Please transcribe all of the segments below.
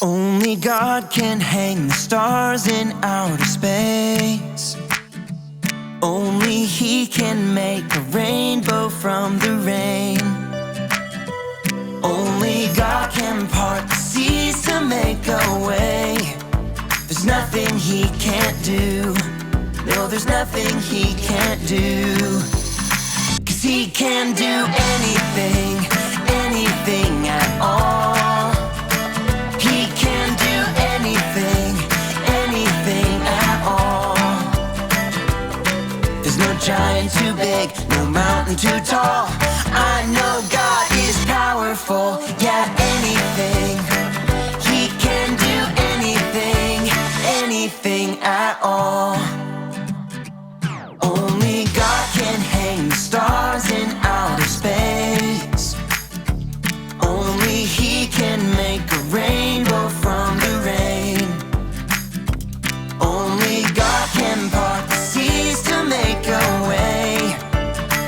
Only God can hang the stars in outer space. Only He can make a rainbow from the rain. Only God can part the seas to make a way. There's nothing He can't do. No, there's nothing He can't do. 'Cause He can do anything, anything at all. He can do anything, anything at all. There's no giant too big, no mountain too tall. I know God is powerful, yeah, anything. He can do anything, anything at all. Only God can hang the stars in outer space. Only He can make a rainbow from the rain. Only God can part the seas to make a way.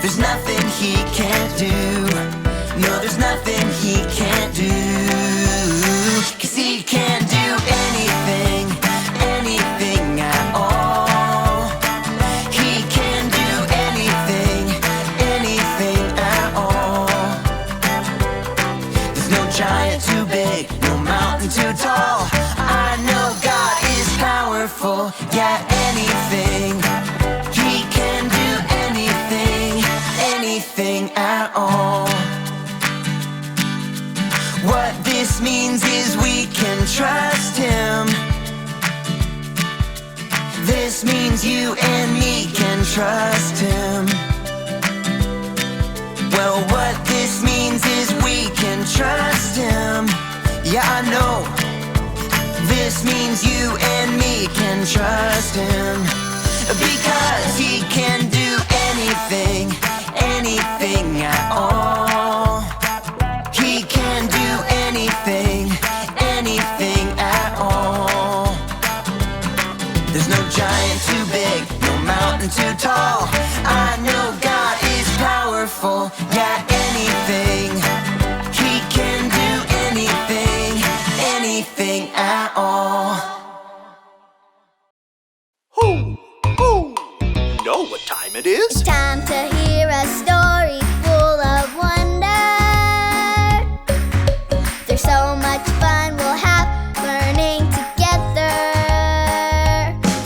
There's nothing He can't do. No, there's nothing He can't do. 'Cause He can do anything, anything at all. He can do anything, anything at all. There's no giant too big, no mountain too tall. I know God is powerful, yeah, anything. He can do anything, anything at all. What this means is we can trust Him. This means you and me can trust Him. Well, what this means is we can trust Him. Yeah, I know. This means you and me can trust Him. Because He can do anything, anything at all. He can do anything, anything at all. There's no giant too big, no mountain too tall. I know God is powerful, yeah, anything. He can do anything, anything at all. Hoo! Hoo! You know what time it is? It's time to hear a story full of wonder. There's so much fun we'll have learning together.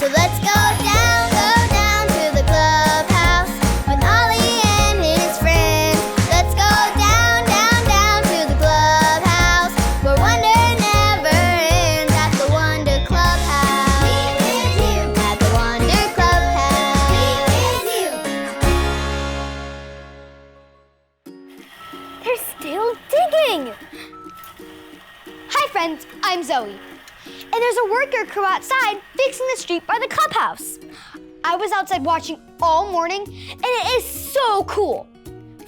So let's go down to the clubhouse with Ollie and his friends. Let's go down to the clubhouse where wonder never ends at the Wonder Clubhouse. Meet with you at the Wonder Clubhouse. Meet with you. They're still digging! Hi friends, I'm Zoe. And there's a worker crew outside fixing the street by the clubhouse. I was outside watching all morning and it is so cool.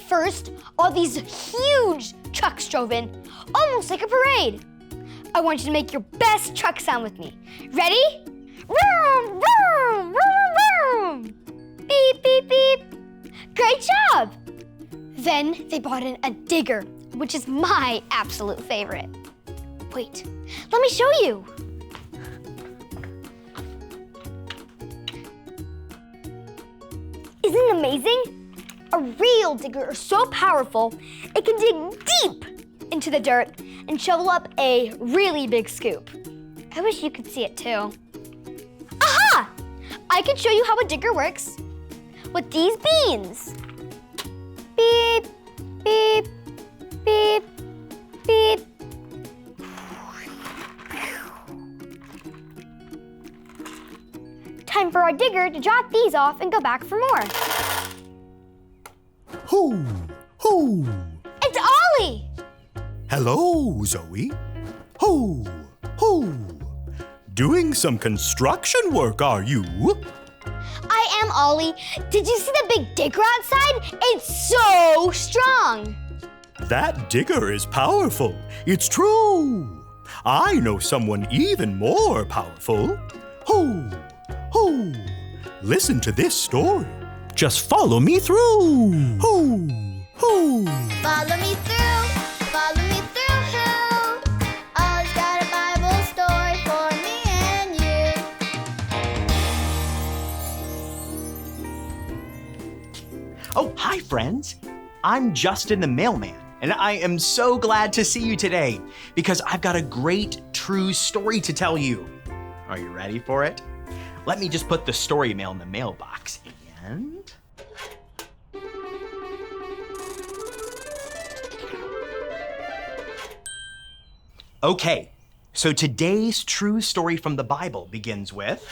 First, all these huge trucks drove in, almost like a parade. I want you to make your best truck sound with me. Ready? Vroom, vroom, vroom, vroom. Beep, beep, beep. Great job! Then they brought in a digger, which is my absolute favorite. Wait, let me show you. Isn't it amazing? A real digger is so powerful, it can dig deep into the dirt and shovel up a really big scoop. I wish you could see it too. Aha! I can show you how a digger works with these beans. Beep, beep, beep, beep. Time for our digger to drop these off and go back for more. Hoo! Hoo! It's Ollie! Hello, Zoe. Hoo! Hoo! Doing some construction work, are you? I am Ollie. Did you see the big digger outside? It's so strong. That digger is powerful. It's true. I know someone even more powerful. Hoo! Hoo! Listen to this story. Just follow me through. Hoo! Hoo! Follow me through. Ollie's got a Bible Hi, friends. I'm Justin the mailman, and I am so glad to see you today because I've got a great true story to tell you. Are you ready for it? Let me just put the story mail in the mailbox and... Okay, so today's true story from the Bible begins with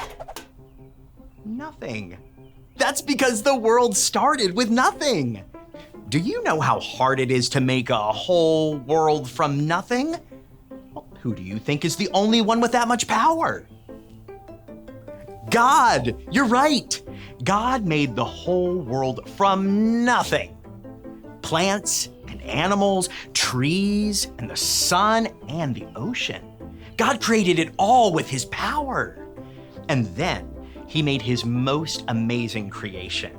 nothing. That's because the world started with nothing. Do you know how hard it is to make a whole world from nothing? Well, who do you think is the only one with that much power? God! You're right! God made the whole world from nothing. Plants and animals, trees and the sun and the ocean. God created it all with his power. And then he made his most amazing creation.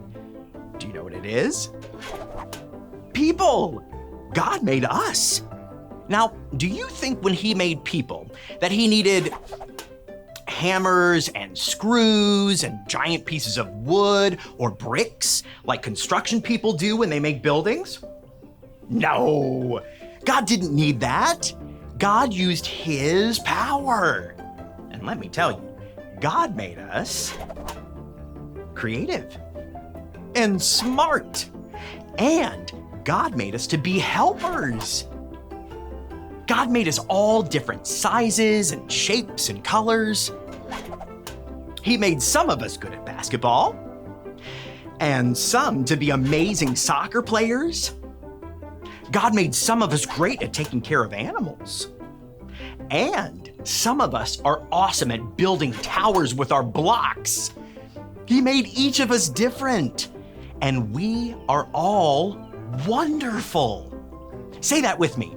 Do you know what it is? People! God made us. Now, do you think when he made people that he needed hammers and screws and giant pieces of wood or bricks like construction people do when they make buildings? No, God didn't need that. God used his power. And let me tell you, God made us creative and smart. And God made us to be helpers. God made us all different sizes and shapes and colors. He made some of us good at basketball, and some to be amazing soccer players. God made some of us great at taking care of animals. And some of us are awesome at building towers with our blocks. He made each of us different, and we are all wonderful. Say that with me.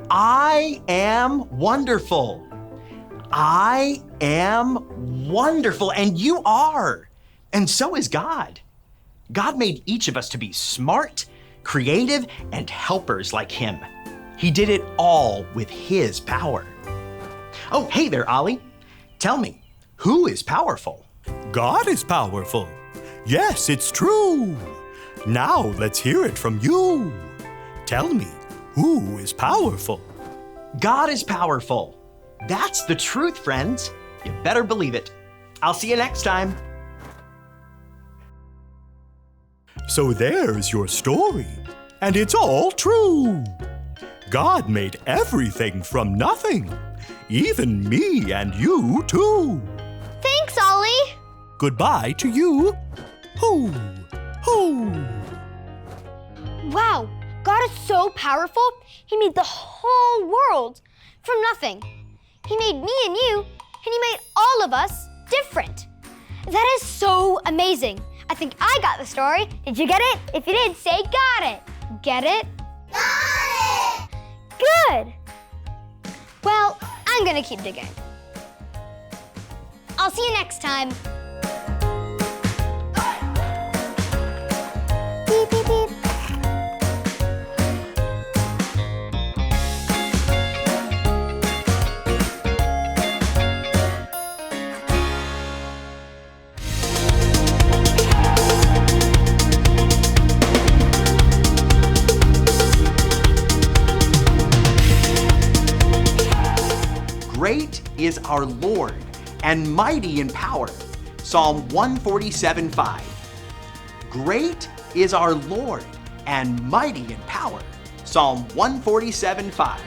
I am wonderful. I am wonderful, and you are. And so is God. God made each of us to be smart, creative, and helpers like him. He did it all with his power. Oh, hey there, Ollie. Tell me, who is powerful? God is powerful. Yes, it's true. Now let's hear it from you. Tell me, who is powerful? God is powerful. That's the truth, friends. You better believe it. I'll see you next time. So there's your story, and it's all true. God made everything from nothing, even me and you too. Thanks, Ollie. Goodbye to you. Hoo, hoo. Wow, God is so powerful. He made the whole world from nothing. He made me and you, and he made all of us different. That is so amazing. I think I got the story. Did you get it? If you did, say got it. Get it? Got it! Good. Well, I'm gonna keep digging. I'll see you next time. Beep, beep, beep. Great is our Lord and mighty in power. Psalm 147:5. Great is our Lord and mighty in power. Psalm 147:5.